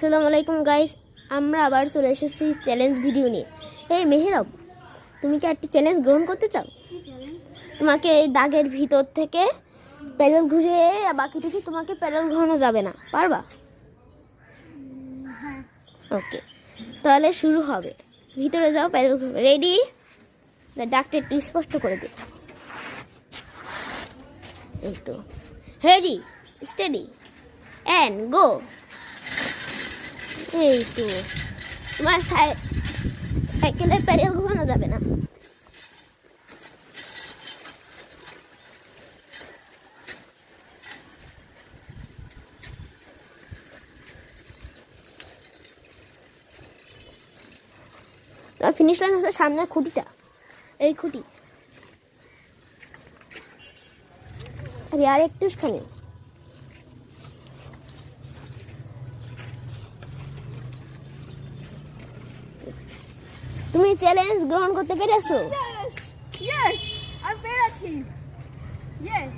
আসসালামু আলাইকুম গাইস, আমরা আবার চলে এসেছি চ্যালেঞ্জ ভিডিও নিয়ে। এই মেহেরব, তুমি কি একটা চ্যালেঞ্জ গ্রহণ করতে চাও? তোমাকে এই দাগের ভিতর থেকে প্যাডেল ঘুরিয়ে বাকিটুকু তোমাকে প্যাডেল ঘোরানো যাবে না, পারবা? হ্যাঁ। ওকে, তাহলে শুরু হবে। ভিতরে যাও, প্যাডেল ঘুরবে। রেডি? ডাকটা একটু স্পষ্ট করে দে। এই তো, রেডি, স্টেডি অ্যান্ড গো। এই তো, তোমার সাইকেলের প্যাডেল ঘোরানো যাবে না। তোমার ফিনিশ লাইন হচ্ছে সামনের খুঁটিটা, এই খুঁটি। আরে আর একটুখানি। তুমি চ্যালেঞ্জ গ্রহণ করতে পেরেছো? Yes, আমি পেরেছি। Yes.